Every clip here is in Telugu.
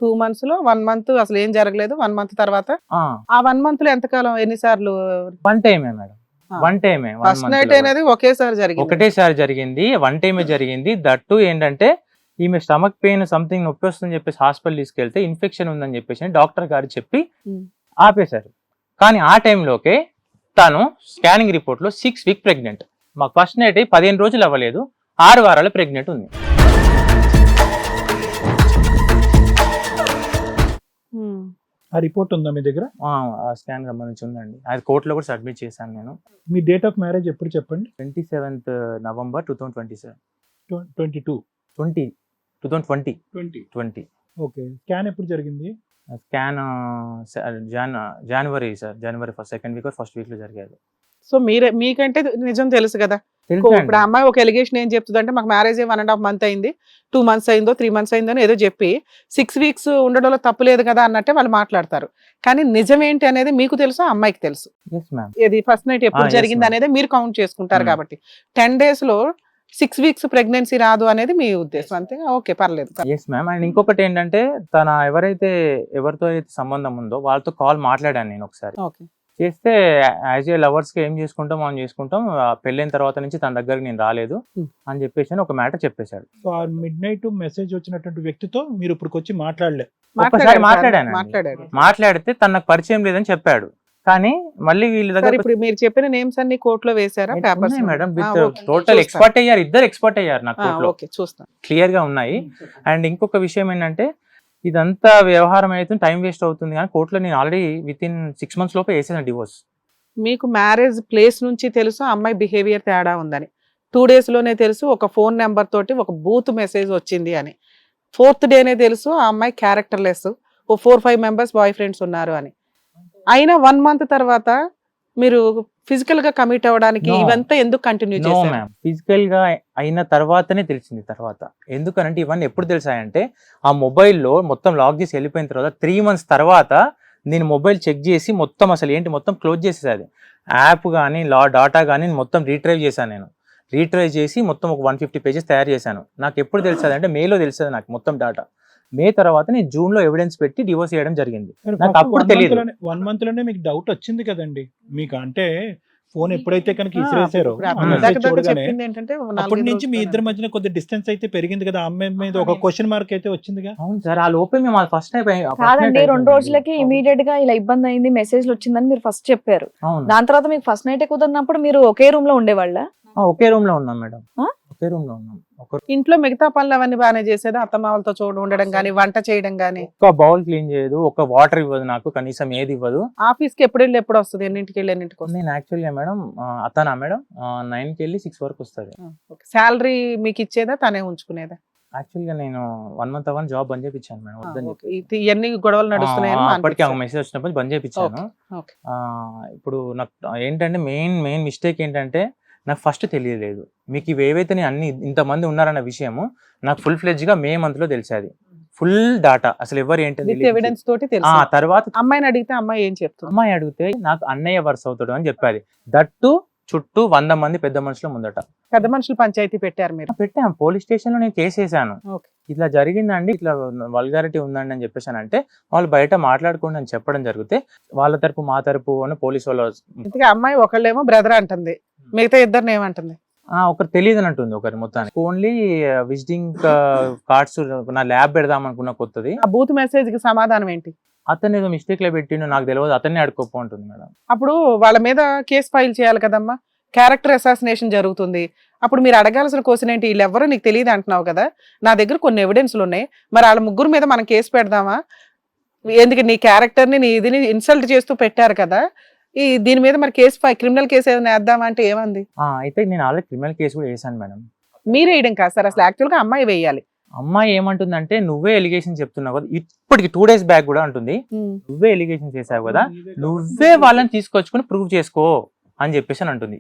2 months లో 1 month అసలు ఏం జరగలేదు. 1 month తర్వాత ఆ 1 month లో ఎంతకాలం ఎన్నిసార్లు? వన్ టైమే మేడం, వన్ టైమే. ఫస్ట్ నైట్ అనేది ఒకేసారి జరిగింది. ఒకటేసారి జరిగింది, వన్ టైమే జరిగింది. దట్టు ఏంటంటే ఈమె స్టమక్ పెయిన్ సంథింగ్ నొప్పి వస్తుందని చెప్పేసి హాస్పిటల్ తీసుకెళ్తే ఇన్ఫెక్షన్ ఉందని చెప్పేసి డాక్టర్ గారు చెప్పి ఆపేశారు. కానీ ఆ టైంలోకే తను స్కానింగ్ రిపోర్ట్ లో 6 week ప్రెగ్నెంట్. మాకు ఫస్ట్ నైట్ 15 రోజులు అవ్వలేదు, 6 వారాల ప్రెగ్నెంట్ ఉంది. ఆ రిపోర్ట్ ఉందా మీ దగ్గర? ఆ స్కాన్ సంబంధించి ఉందండి, అది కోర్టులో కూడా సబ్మిట్ చేశాను నేను. మీ డేట్ ఆఫ్ మ్యారేజ్ ఎప్పుడు చెప్పండి? 27th November 2027. 2020. ఓకే. స్కాన్ ఎప్పుడు జరిగింది? Scan January sir, January 2nd week or 1st week లో జరిగేది. సో మీకంటే నిజం తెలుసు కదా. ఇప్పుడు అమ్మాయి ఒక ఎలిగేషన్ ఏం చెప్తుంది అంటే మాకు మ్యారేజ్ 1.5 month అయింది, 2 months అయిందో 3 months అయిందో ఏదో చెప్పి 6 weeks ఉండడంలో తప్పులేదు కదా అన్నట్టే వాళ్ళు మాట్లాడతారు. కానీ నిజం ఏంటి అనేది మీకు తెలుసు, అమ్మాయికి తెలుసు. ఇది ఫస్ట్ నైట్ ఎప్పుడు జరిగింది అనేది మీరు కౌంట్ చేసుకుంటారు కాబట్టి 10 days లో 6 weeks ప్రెగ్నెన్సీ రాదు అనేది మీ ఉద్దేశం, అంతే? ఓకే, పర్లేదు. Yes ma'am. అండ్ ఇంకొకటి ఏంటంటే తన ఎవరితో అయితే సంబంధం ఉందో వాళ్ళతో కాల్ మాట్లాడాను నేను ఒకసారి. చేస్తే యాజ్ ఏ లవర్స్ కి ఏం చేసుకుంటాం మనం చేసుకుంటాం, పెళ్ళైన తర్వాత నుంచి తన దగ్గరికి నేను రాలేదు అని చెప్పేసి ఒక మ్యాటర్ చెప్పేశాడు. సో ఆ మిడ్ నైట్ మెసేజ్ వచ్చినటువంటి వ్యక్తితో మీరు ఇప్పుడు వచ్చి మాట్లాడితే తనకు పరిచయం లేదని చెప్పాడు. కానీ మళ్ళీ వీళ్ళ దగ్గర ఇప్పుడు మీరు చెప్పిన నేమ్స్ అన్ని కోర్టులో వేసారా? Papers madam with total expert అయ్యారు, ఇద్దరు ఎక్స్పర్ట్ అయ్యారు నాకు కోర్టులో, క్లియర్ గా ఉన్నాయి. అండ్ ఇంకొక విషయం ఏంటంటే ఇదంతా వ్యవహారం అయితే టైం వేస్ట్ అవుతుంది, కానీ కోర్టులో నేను ఆల్రెడీ వితిన్ 6 months లోపే వేసేసాను డివోర్స్. మీకు మ్యారేజ్ ప్లేస్ నుంచి తెలుసు అమ్మాయి బిహేవియర్ తేడా ఉందని, 2 days లోనే తెలుసు ఒక ఫోన్ నెంబర్ తోటి ఒక బూత్ మెసేజ్ వచ్చింది అని, 4th day తెలుసు ఆ అమ్మాయి క్యారెక్టర్లెస్, ఓ 4-5 members బాయ్ ఫ్రెండ్స్ ఉన్నారు అని. అయినా 1 month తర్వాత మీరు ఫిజికల్ గా కమిట్ అవ్వడానికి ఇవంతా ఎందుకు కంటిన్యూ చేశారు? ఫిజికల్ గా అయిన తర్వాతనే తెలిసింది. తర్వాత ఎందుకనంటే ఇవన్నీ ఎప్పుడు తెలిసాయంటే ఆ మొబైల్లో మొత్తం లాక్ చేసి వెళ్ళిపోయిన తర్వాత 3 months తర్వాత నేను మొబైల్ చెక్ చేసి మొత్తం అసలు ఏంటి మొత్తం క్లోజ్ చేసేది. యాప్ కానీ డాటా కానీ మొత్తం రీట్రైవ్ చేశాను. నేను రీట్రైవ్ చేసి మొత్తం ఒక 150 pages తయారు చేశాను. నాకు ఎప్పుడు తెలిసేది అంటే మేలో తెలిసేది నాకు మొత్తం డాటా. మే తర్వాత నేను జూన్ లో ఎవిడెన్స్ పెట్టి డివోర్స్ చేయడం జరిగింది. నాకు అప్పుడు తెలియదు. 1 month లోనే మీకు డౌట్ వచ్చింది కదండి మీకు, అంటే ఫోన్ ఎప్పుడైతే కనుక ఇసిరేసారో అప్పటి నుంచి మీ ఇద్దరి మధ్యన కొద్ది డిస్టెన్స్ అయితే పెరిగింది కదా, అమ్మాయి మీద ఒక క్వశ్చన్ మార్క్ అయితే వచ్చింది కదా. అవును సార్, ఆ లోపే మేము ఫస్ట్ కాదండి 2 రోజులకి ఇమీడియట్ గా ఇలా ఇబ్బంది అయింది, మెసేజ్ వచ్చిందని మీరు ఫస్ట్ చెప్పారు. దాని తర్వాత మీకు ఫస్ట్ నైట్ కుదిరినప్పుడు మీరు ఒకే రూమ్ లో ఉండేవాళ్ళ? ఒకే రూమ్ లో ఉన్నాం మేడం, ఒకే రూమ్ లో ఉన్నాం. ఇంట్లో మిగతా పనులు అవన్నీ బాగానే చేసేది, అత్తమామలతో ఉండడం గానీ వంట చేయడం గానీ? ఒక బౌల్ క్లీన్ చేయదు, ఒక వాటర్ ఇవ్వదు నాకు, కనీసం ఏది ఇవ్వదు. ఆఫీస్ కి ఎప్పుడు వస్తుంది? ఎన్నింటికి వెళ్ళి ఎన్నింటికి వస్తుంది? నేను యాక్చువల్గా మేడం అతనా మేడం 9కి వెళ్ళి 6 వరకు వస్తుంది. శాలరీ మీకు ఇచ్చేదా తనే ఉంచుకునేదా? యాక్చువల్గా నేను 1 month అవన్నీ జాబ్ బంద్ చేయించాను మేడం. ఇవన్నీ గొడవలు నడుస్తున్నాయి అప్పటికి మెసేజ్ వచ్చినప్పుడు బంద్ చేయించాను. ఇప్పుడు నాకు ఏంటంటే మెయిన్ మిస్టేక్ ఏంటంటే నాకు ఫస్ట్ తెలియలేదు. మీకు ఇవేవైతే నేను అన్ని ఇంతమంది ఉన్నారన్న విషయము నాకు ఫుల్ ఫ్లెడ్జ్ గా మే మంత్ లో తెలిసేది. ఫుల్ డాటా అసలు ఎవరు ఏంటి ఎవిడెన్స్ తోటి తర్వాత అమ్మాయిని అడిగితే అమ్మాయి ఏం చెప్తుంది, అమ్మాయి అడిగితే నాకు అన్నయ్య వరుస అవుతాడు అని చెప్పాలి. దట్టు చుట్టూ 100 మంది పెద్ద మనుషుల ముందట. పెద్ద మనుషులు పంచాయతీ పెట్టారు మీరు? పెట్టాం, పోలీస్ స్టేషన్ లో నేను కేసు వేసాను. ఇట్లా జరిగిందండి, ఇట్లా వల్గారిటీ ఉందండి అని చెప్పేసాను. అంటే వాళ్ళు బయట మాట్లాడుకోండి అని చెప్పడం జరిగితే వాళ్ళ తరపు మా తరపు అని పోలీసు వాళ్ళు. అమ్మాయి ఒకళ్ళేమో బ్రదర్ అంటుంది, మిగతా ఇద్దరిని ఏమంటుంది? ఒకరు తెలియదు అని అంటుంది. ఒకరి మొత్తానికి ఓన్లీ విజిటింగ్ కార్డ్స్ నా ల్యాబ్ పెడదాం అనుకున్న కొత్తది. ఆ బూత్ మెసేజ్ కి సమాధానం ఏంటి? అతను ఏదో మిస్టేక్ లో పెట్టిండు, నాకు తెలియదు, అతన్ని అడుక్కోపో ఉంటుంది మేడం. అప్పుడు వాళ్ళ మీద కేసు ఫైల్ చేయాలి కదమ్మా, క్యారెక్టర్ అసాసినేషన్ జరుగుతుంది. అప్పుడు మీరు అడగాల్సిన క్వశ్చన్ ఏంటి? వీళ్ళెవరో నీకు తెలియదు అంటున్నావు కదా, నా దగ్గర కొన్ని ఎవిడెన్స్లు ఉన్నాయి, మరి వాళ్ళ ముగ్గురు మీద మనం కేసు పెడదామా? ఎందుకంటే నీ క్యారెక్టర్ని నీ ఇదిని ఇన్సల్ట్ చేస్తూ పెట్టారు కదా, దీని మీద మరి కేసు క్రిమినల్ కేసు ఏదైనా వేద్దామా అంటే ఏమంది? అయితే నేను ఆల్రెడీ క్రిమినల్ కేసు కూడా వేసాను మేడం. మీరు వేయడం కాదు సార్, అసలు యాక్చువల్ గా అమ్మాయి వేయాలి. అమ్మాయి ఏమంటుందంటే నువ్వే ఎలిగేషన్ చెప్తున్నావు కదా, ఇప్పటికి 2 days బ్యాక్ కూడా అంటుంది నువ్వే ఎలిగేషన్ చేసావు కదా, నువ్వే వాళ్ళని తీసుకొచ్చుకుని ప్రూవ్ చేసుకో అని చెప్పేసి అని అంటుంది.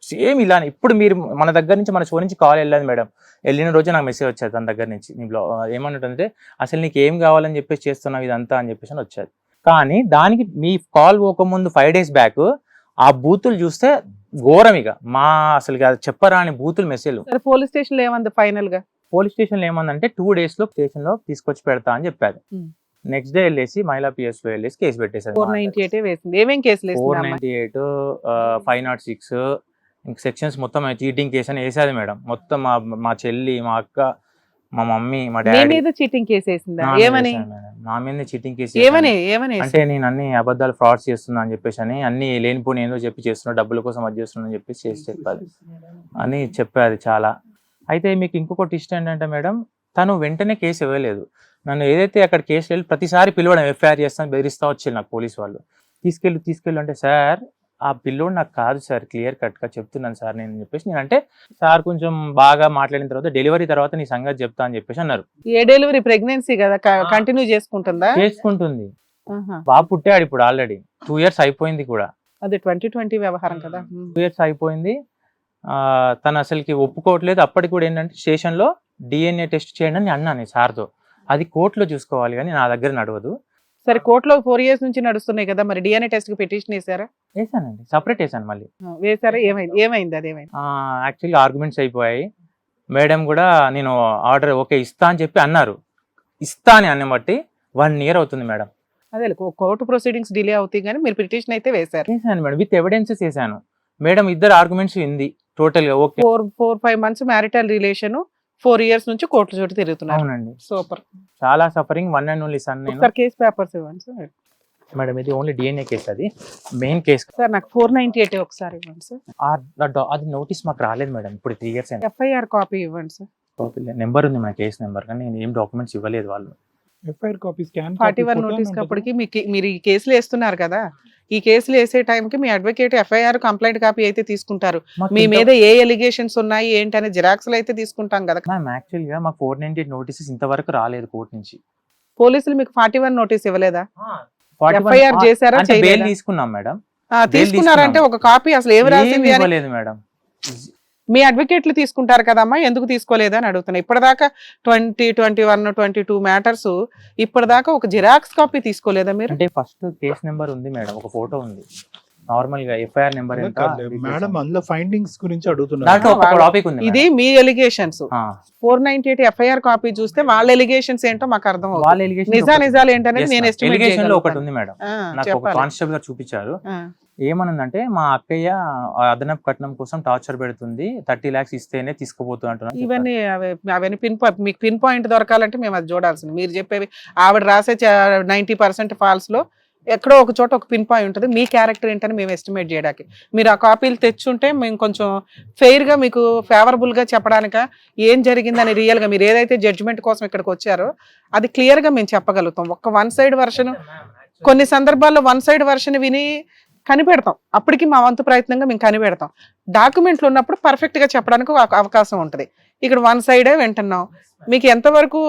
సేమ్ ఇలా ఇప్పుడు మీరు మన దగ్గర నుంచి మన షో నుంచి కాల్ వెళ్ళదు మేడం, వెళ్ళిన రోజు నాకు మెసేజ్ వచ్చేది తన దగ్గర నుంచి. నీలో ఏమంటుందంటే అసలు నీకు ఏం కావాలని చెప్పేసి చేస్తున్నావు ఇదంతా అని చెప్పేసి అని వచ్చేది. కానీ దానికి మీ కాల్ పోకముందు 5 days బ్యాక్ ఆ బూతులు చూస్తే ఘోరం. ఇక మా అసలు చెప్పరా అని బూతులు మెసేజ్. పోలీస్ స్టేషన్ లో ఏమంది ఫైనల్ గా? పోలీస్ స్టేషన్ లో ఏమందంటే 2 days లో స్టేషన్ లో తీసుకొచ్చి పెడతా అని చెప్పారు. నెక్స్ట్ డే వెళ్ళేసి మహిళా పిఎస్ లో వెళ్ళేసి కేసు పెట్టేసారు. 498 వేసింది. ఏమేం కేసులు వేసింది ఆ అమ్మాయి? 498, 506 ఇంక సెక్షన్స్ మొత్తం చీటింగ్ కేసు అని వేసేది మేడం. మొత్తం మా చెల్లి, మా అక్క, మా మమ్మీ, మా మీ డాడీ మీద చీటింగ్ కేసు వేసిందా? నా మీద ఏమని వేశారు మేడం. నా మీద చీటింగ్ కేసు ఏమని వేశారు. ఏమని అంటే నేను అన్ని అబద్ధాలు ఫ్రాడ్స్ చేస్తున్నా అని చెప్పేసి అని అన్ని లేనిపోని ఏదో చెప్పి చేస్తున్నా, డబ్బుల కోసం అది చేస్తున్నా అని చెప్పేసి చేసి చెప్పాలి అని చెప్పారు చాలా. అయితే మీకు ఇంకొక ట్విస్ట్ ఏంటంటే మేడం, తను వెంటనే కేసు ఇవ్వలేదు. నన్ను ఏదైతే అక్కడ కేసు వెళ్ళి ప్రతిసారి పిలవడం, ఎఫ్ఐఆర్ చేస్తాను బెదిరిస్తా వచ్చి నాకు పోలీసు వాళ్ళు తీసుకెళ్ళు అంటే, సార్ ఆ పిల్లోడు నాకు కాదు సార్, క్లియర్ కట్ గా చెప్తున్నాను సార్ నేను చెప్పేసి నేను అంటే, సార్ కొంచెం బాగా మాట్లాడిన తర్వాత డెలివరీ తర్వాత నీ సంగతి చెప్తా అని చెప్పేసి అన్నారు. ఏ డెలివరీ? ప్రెగ్నెన్సీ కదా, కంటిన్యూ చేసుకుంటుందా? చేసుకుంటుంది. ఆహా. బాబు పుట్టాడు ఇప్పుడు ఆల్రెడీ 2 years అయిపోయింది కూడా. అది 2020 వ్యవహారం కదా. 2 years అయిపోయింది. తను అసలుకి ఒప్పుకోవట్లేదు. అప్పటికి కూడా ఏంటంటే స్టేషన్ లో DNA టెస్ట్ చేయండి అని అన్నాను సార్తో. అది కోర్టులో చూసుకోవాలి కానీ నా దగ్గర నడవదు. సరే, కోర్టులో 4 years నుంచి నడుస్తున్నాయి కదా, మరి DNA టెస్ట్ కి పిటిషన్ వేసారా? వేసానండి, సపరేట్ వేసాను మళ్ళీ. వేసారా? ఏమైంది అది? ఏమైంది? యాక్చువల్గా ఆర్గ్యుమెంట్స్ అయిపోయాయి. మేడం కూడా నేను ఆర్డర్ ఓకే ఇస్తా అని చెప్పి అన్నారు. ఇస్తా అని అన్న బట్టి 1 year అవుతుంది మేడం. అదే కోర్టు ప్రొసీడింగ్స్ డిలే అవుతాయి కానీ మీరు పిటిషన్ అయితే వేసారు. వేసాను మేడం, విత్ ఎవిడెన్సెస్ వేసాను మేడం. ఇద్దరు ఆర్గ్యుమెంట్స్ ఉంది టోటల్ గా. Okay, 4-5 months marital relation, 4 years నుంచి కోర్టు చోటు తిరుగుతున్నారు. అవునండి, సూపర్. చాలా సఫరింగ్. 1 and only son నేను. సార్ కేసు పేపర్స్ ఇవ్వండి సార్. మేడం ఇది ఓన్లీ DNA కేసు, అది మెయిన్ కేసు. సార్ నాకు 498 ఒకసారి ఇవ్వండి సార్. అది నోటీస్ మాకు రాలేదు మేడం, ఇప్పుడు 3 years అయింది. FIR కాపీ ఇవ్వండి సార్. నెంబర్ ఉంది మన కేసు నెంబర్, కానీ నేను ఏం డాక్యుమెంట్స్ ఇవ్వలేదు వాళ్ళు. ఎఫ్ఐఆర్ కాపీ, స్కాన్ 41 నోటీస్ అప్పటికి మీరు ఈ కేసులు వేస్తున్నారు కదా, ఈ కేసులు వేసే టైంకి మీ అడ్వకేట్ FIR కంప్లైంట్ కాపీ అయితే తీసుకుంటారు. మీ మీద ఏ ఎలిగేషన్స్ ఉన్నాయి ఏంటి అనే జిరాక్స్లు అయితే తీసుకుంటాం కదా. మ్యామ్ యాక్చువల్ గా మాకు 498 నోటీసెస్ ఇంతవరకు రాలేదు కోర్టు నుంచి. పోలీసులు మీకు 41 నోటీస్ ఇవ్వలేదా? 41 FIR చేశారా? అంటే బెయిల్ తీసుకున్నాం మేడం. తీసుకున్నారంటే ఒక కాపీ అసలు ఏమి రాసింది అని ఇవ్వలేదు మేడం. మీ అడ్వకేట్లు తీసుకుంటారు కదమ్మా, ఎందుకు తీసుకోలేదు అని అడుగుతున్నా. ఇప్పటిదాకా 20, 21, 22 మ్యాటర్స్ ఇప్పటిదాకా ఒక జిరాక్స్ కాపీ తీసుకోలేదా మీరు? అంటే ఫస్ట్ కేసు నెంబర్ ఉంది మేడం, ఒక ఫోటో ఉంది. నార్మల్ గా FIR నెంబర్ ఎంత మేడం, అందులో ఫైండింగ్స్ గురించి అడుగుతున్నారు. దాంట్లో ఒక టాపిక్ ఉంది. ఇది మీ ఎలిగేషన్స్. 498 FIR కాపీ చూస్తే వాళ్ళ ఎలిగేషన్స్ ఏంటో మాకు అర్థం అవుతుంది. వాళ్ళ ఎలిగేషన్ నిజాలు ఏంటనేది నేను ఎస్టిమేట్ ఎలిగేషన్ లో ఒకటి ఉంది మేడం. నాకు ఒక చెప్పాలి. కానిస్టేబుల్ గారు చూపించారు. ఏమనుందంటే, మా అక్కయ్య అదనపు కట్నం కోసం టార్చర్ పెడుతుంది, 30 lakhs ఇస్తేనే తీసుకుపోతూ అంటున్నారు. ఇవన్నీ అవన్నీ మీకు పిన్ పాయింట్ దొరకాలంటే మేము అది చూడాల్సింది. మీరు చెప్పేవి ఆవిడ రాసే 90% ఫాల్స్ లో ఎక్కడో ఒక చోట ఒక పిన్ పాయింట్ ఉంటుంది. మీ క్యారెక్టర్ ఏంటని మేము ఎస్టిమేట్ చేయడానికి మీరు ఆ కాపీలు తెచ్చుంటే మేము కొంచెం ఫెయిర్ గా మీకు ఫేవరబుల్ గా చెప్పడానిక ఏం జరిగిందని రియల్ గా మీరు ఏదైతే జడ్జిమెంట్ కోసం ఇక్కడికి వచ్చారో అది క్లియర్ గా మేము చెప్పగలుగుతాం. ఒక 1 side వర్షన్, కొన్ని సందర్భాల్లో 1 side వర్షన్ విని కనిపెడతాం. అప్పటికి మా వంతు ప్రయత్నంగా మేము కనిపెడతాం. డాక్యుమెంట్లు ఉన్నప్పుడు పర్ఫెక్ట్ గా చెప్పడానికి అవకాశం ఉంటుంది. ఇక్కడ 1 side వింటున్నాం. మీకు ఎంతవరకు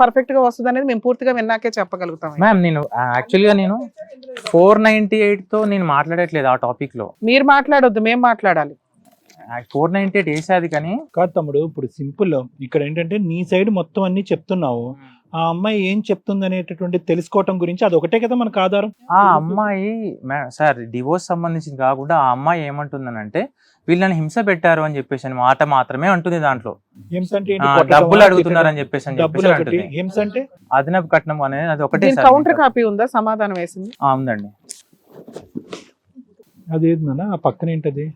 పర్ఫెక్ట్ గా వస్తుంది అనేది మేము పూర్తిగా విన్నాకే చెప్పగలుగుతాం. మ్యామ్ నేను యాక్చువల్గా 498 తో నేను మాట్లాడట్లేదు ఆ టాపిక్ లో. మీరు మాట్లాడొద్దు, మేము మాట్లాడాలి. 498 వేసేది కానీ కాదు తమ్ముడు. ఇప్పుడు సింపుల్ ఇక్కడ ఏంటంటే నీ సైడ్ మొత్తం అన్ని చెప్తున్నావు. ఆ అమ్మాయి ఏం చెప్తుంది అనేటటువంటి తెలుసుకోవటం గురించి అది ఒకటే కదా మనకు ఆధారం. ఆ అమ్మాయి సార్ డివోర్స్ సంబంధించింది కాకుండా ఆ అమ్మాయి ఏమంటుందనంటే, వీళ్ళని హింస పెట్టారు అని చెప్పేసి అని మాట మాత్రమే అంటుంది. దాంట్లో హింస అంటే ఏంటి? డబ్బులు అడుగుతున్నారు అని చెప్పేసి డబ్బులు ఒకటి, హింస అంటే అదనపు కట్నం అనేది అది ఒకటే. కౌంటర్ కాపీ ఉందా? సమాధానం వేసింది ఉందండి. అదేందన్నా ఆ పక్కన ఏంటది?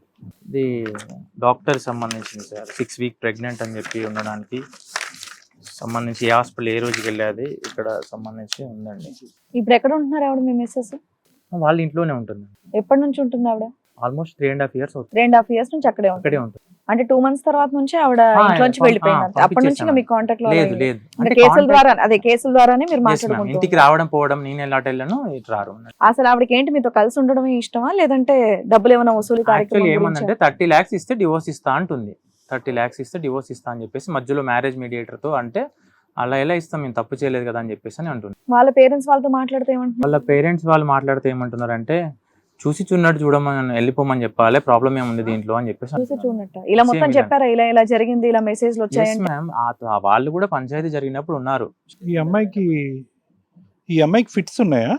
ఇది డాక్టర్ సంబంధించింది సార్. 6 weeks ప్రెగ్నెంట్ అని చెప్పి ఉండడానికి సంబంధించి ఏ హాస్పిటల్ ఏ రోజుకి వెళ్ళేది ఇక్కడ సంబంధించి ఉందండి. ఇప్పుడు ఎక్కడ ఉంటున్నారు ఆవిడ? మీ మిస్సెస్ వాళ్ళ ఇంట్లోనే ఉంటుంది. ఎప్పటి నుంచి ఉంటుంది ఆవిడ? ఆల్మోస్ట్ 3.5 years అవుతుంది. 2.5 years నుంచి అక్కడే ఉంటుంది. అంటే 2 months తర్వాత నుంచి ఆవిడ ఇంట్లో నుంచి వెళ్ళిపోయింది. అప్పటి నుంచి మీ కాంటాక్ట్ లో లేదు లేదు. కేసుల ద్వారా, అదే కేసుల ద్వారానే మీరు మాట్లాడుకుంటారు. ఇంటికి రావడం పోవడం, నేను ఎలా వెళ్ళను ఇటు రారు. అసలు ఆవిడకి ఏంటి మీతో కలిసి ఉండడం ఇష్టమా, లేదంటే డబ్బులు ఏమైనా వసూలు కార్యక్రమం? ఏమనంటే 30 lakhs ఇస్తే డివోర్స్ ఇస్తా అంటుంది. 30 lakhs ఇస్తే డివోర్స్ ఇస్తా అని చెప్పేసి మధ్యలో మ్యారేజ్ మీడియేటర్ తో అంటే, అలా ఎలా ఇస్తాం, మేము తప్పు చేయలేదు కదా అని చెప్పేసి అని అంటుంది. వాళ్ళ పేరెంట్స్ వాళ్ళతో మాట్లాడితే ఏమంటున్నారు? వాళ్ళ పేరెంట్స్ వాళ్ళు మాట్లాడితే ఏమంటున్నారంటే, చూసి చూడనట్టు చూడమని వెళ్ళిపోమని చెప్పాలి, ప్రాబ్లం ఏముంది దీంట్లో అని చెప్పేసి. చూసి చూడనట్టు ఇలా మొత్తం చెప్పారా? ఇలా ఇలా జరిగింది, ఇలా మెసేజ్లు వచ్చాయండి. వాళ్ళు కూడా పంచాయతీ జరిగినప్పుడు ఉన్నారు. ఈ అమ్మాయికి ఫిట్స్ ఉన్నాయా?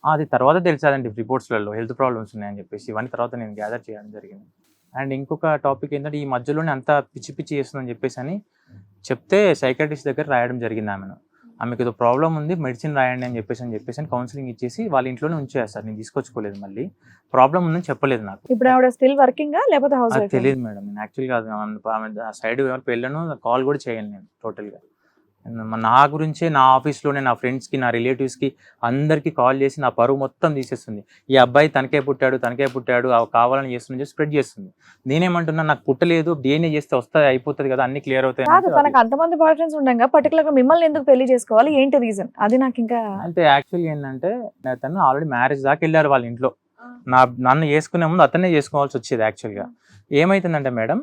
అది తర్వాత తెలిసాదండి రిపోర్ట్స్లలో హెల్త్ ప్రాబ్లమ్స్ ఉన్నాయని చెప్పేసి. ఇవన్నీ తర్వాత నేను గ్యాదర్ చేయడం జరిగింది. అండ్ ఇంకొక టాపిక్ ఏంటంటే, ఈ మధ్యలోనే అంతా పిచ్చి పిచ్చి చేస్తుందని చెప్పేసి అని చెప్తే సైకాట్రిస్ట్ దగ్గర రాయడం జరిగింది ఆమెను. ఆమెకు ఏదో ప్రాబ్లం ఉంది, మెడిసిన్ రాయండి అని చెప్పేసి కౌన్సిలింగ్ ఇచ్చేసి వాళ్ళ ఇంట్లోనే ఉంచేస్తారు. నేను తీసుకొచ్చుకోలేదు, మళ్ళీ ప్రాబ్లం ఉందని చెప్పలేదు నాకు. ఇప్పుడు ఆవిడ స్టిల్ వర్కింగ్ లేకపోతే హౌస్ అది వైఫ్? తెలియదు మేడం. నేను యాక్చువల్గా ఆమె సైడ్ ఎవరికి వెళ్ళను, కాల్ కూడా చేయను నేను టోటల్గా. నా గురించే నా ఆఫీస్లోనే నా ఫ్రెండ్స్కి, నా రిలేటివ్స్కి అందరికీ కాల్ చేసి నా పరువు మొత్తం తీసేస్తుంది. ఈ అబ్బాయి తనకే పుట్టాడు కావాలని చేస్తుంది, స్ప్రెడ్ చేస్తుంది. నేనేమంటున్నా, నాకు పుట్టలేదు, DNA చేస్తే వస్తుంది, అయిపోతుంది కదా, అన్ని క్లియర్ అవుతాయి. కాదు, తనకు అంతమంది బాయ్ ఫ్రెండ్స్ ఉండగా పర్టికులర్ గా మిమ్మల్ని ఎందుకు పెళ్లి చేసుకోవాలి, ఏంటి రీజన్? అది నాకు ఇంకా అంటే యాక్చువల్గా ఏంటంటే తను ఆల్రెడీ మ్యారేజ్ దాకా వెళ్ళారు వాళ్ళ ఇంట్లో. నన్ను చేసుకునే ముందు అతనే చేసుకోవాల్సి వచ్చేది. యాక్చువల్గా ఏమైతుందంటే మేడం,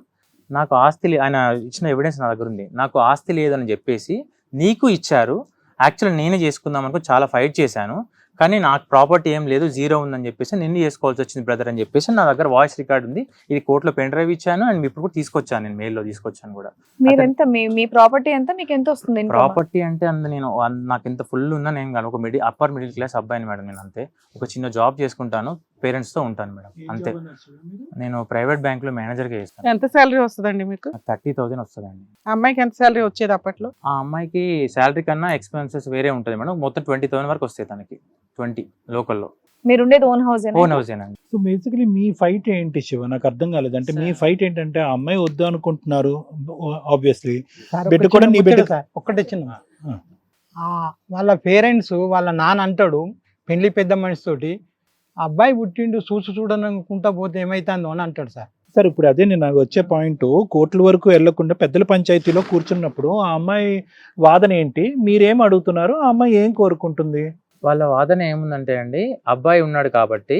నాకు ఆస్తి ఆయన ఇచ్చిన ఎవిడెన్స్ నా దగ్గర ఉంది. నాకు ఆస్తి లేదని చెప్పేసి నీకు ఇచ్చారు, యాక్చువల్గా నేనే చేసుకుందాం అనుకో చాలా ఫైట్ చేశాను, కానీ నాకు ప్రాపర్టీ ఏం లేదు, 0 ఉందని చెప్పేసి నిన్ను చేసుకోవాల్సి వచ్చింది బ్రదర్ అని చెప్పేసి నా దగ్గర వాయిస్ రికార్డ్ ఉంది. ఇది కోర్టులో పెన్ డ్రైవ్ ఇచ్చాను అండ్ ఇప్పుడు కూడా తీసుకొచ్చాను, నేను మెయిల్లో తీసుకొచ్చాను కూడా. మీరు ఎంత మీ ప్రాపర్టీ ఎంత, మీకు ఎంత వస్తుంది? ప్రాపర్టీ అంటే నేను నాకు ఎంత ఫుల్ ఉందా నేను కానీ ఒక అప్పర్ మిడిల్ క్లాస్ అబ్బాయిని మేడం. నేను అంతే, ఒక చిన్న జాబ్ చేసుకుంటాను, పేరెంట్స్ తో ఉంటాను మేడం, అంతే. నేను ప్రైవేట్ బ్యాంక్ లో మేనేజర్ గా చేస్తాను. ఎంత శాలరీ వస్తుందండి మీకు? 30,000 వస్తుందండి. అమ్మాయికి ఎంత శాలరీ వచ్చేది అప్పట్లో? ఆ అమ్మాయికి శాలరీ కన్నా ఎక్స్పెన్సెస్ వేరే ఉంటుంది మేడం. మొత్తం 20,000 వరకు వస్తాయి తనకి, 20 లోకల్లో. మీరు ఉండేది ఓన్ హౌస్? ఓన్ హౌస్ ఏనండి. సో బేసికలీ మీ ఫైట్ ఏంటి శివ? నాకు అర్థం కాలేదు. అంటే మీ ఫైట్ ఏంటంటే ఆ అమ్మాయి వద్దు అనుకుంటున్నారు, ఆబ్వియస్లీ. బిడ్డ కూడా నీ బిడ్డ. ఒక్కటే చిన్న, వాళ్ళ పేరెంట్స్ వాళ్ళ నాన్న అంటాడు పెళ్లి పెద్ద మనిషి తోటి, అబ్బాయి పుట్టిండు చూడనుకుంటా పోతే ఏమైతుందో అని అంటాడు సార్. సార్ ఇప్పుడు అదే నేను నాకు వచ్చే పాయింట్, కోర్టుల వరకు వెళ్లకుండా పెద్దల పంచాయతీలో కూర్చున్నప్పుడు ఆ అమ్మాయి వాదన ఏంటి, మీరేం అడుగుతున్నారు, ఆ అమ్మాయి ఏం కోరుకుంటుంది? వాళ్ళ వాదన ఏముందంటే అండి, అబ్బాయి ఉన్నాడు కాబట్టి,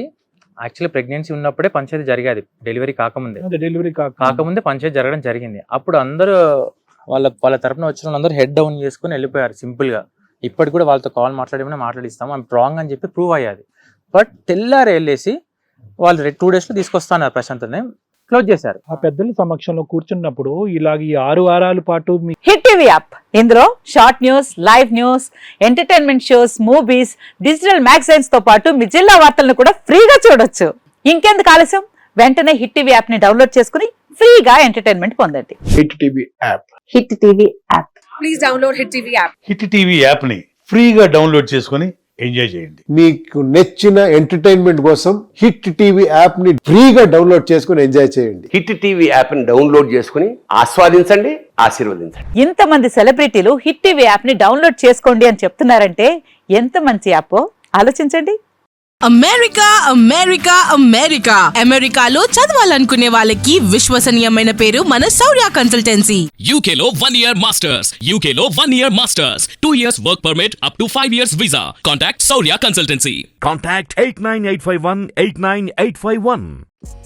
యాక్చువల్లీ ప్రెగ్నెన్సీ ఉన్నప్పుడే పంచాయతీ జరిగేది, డెలివరీ కాకముందే పంచాయతీ జరగడం జరిగింది. అప్పుడు అందరూ వాళ్ళ తరపున వచ్చిన వాళ్ళందరూ హెడ్ డౌన్ చేసుకుని వెళ్ళిపోయారు సింపుల్ గా. ఇప్పటికి కూడా వాళ్ళతో కాల్ మాట్లాడిస్తాము, ఆమె రాంగ్ అని చెప్పి ప్రూవ్ అయ్యాది. బట్ తెల్లారి వెళ్ళేసి వాళ్ళు 2 days లో తీసుకొస్తున్నారు, ప్రశాంత్ని క్లోజ్ చేశారు. ఆ పెద్దల సమక్షంలో కూర్చున్నప్పుడు ఇలాగ ఈ 6 వారాల పాటు హిట్ టీవీ యాప్, ఇందులో short news, live news, entertainment shows, movies, digital magazines తో పాటు మీ జిల్లా వార్తలను కూడా ఫ్రీగా చూడొచ్చు. ఇంకెందుకు ఆలస్యం, వెంటనే హిట్ టీవీ యాప్ ని డౌన్లోడ్ చేసుకుని ఫ్రీగా ఎంటర్టైన్మెంట్ పొందండి. Hit TV app. Hit TV app, please download hit TV app. Hit TV app ని ఫ్రీగా డౌన్లోడ్ చేసుకుని ఎంజాయ్ చేయండి. మీకు నచ్చిన ఎంటర్టైన్మెంట్ కోసం హిట్ టీవీ యాప్ ని ఫ్రీగా డౌన్లోడ్ చేసుకుని ఎంజాయ్ చేయండి. హిట్ టీవీ యాప్ ని డౌన్లోడ్ చేసుకుని ఆస్వాదించండి, ఆశీర్వదించండి. ఇంతమంది సెలబ్రిటీలు హిట్ టీవీ యాప్ ని డౌన్లోడ్ చేసుకోండి అని చెప్తున్నారంటే ఎంత మంచి యాప్ ఆలోచించండి. అమెరికా అమెరికా అమెరికా అమెరికాలో చదవాలనుకునే వాళ్ళకి విశ్వసనీయమైన పేరు మన శౌర్య కన్సల్టెన్సీ. UK లో 1 year masters, UK లో 1 year masters, 2 years work permit up to 5 years visa. Contact Saurya Consultancy. Contact 89851 89851.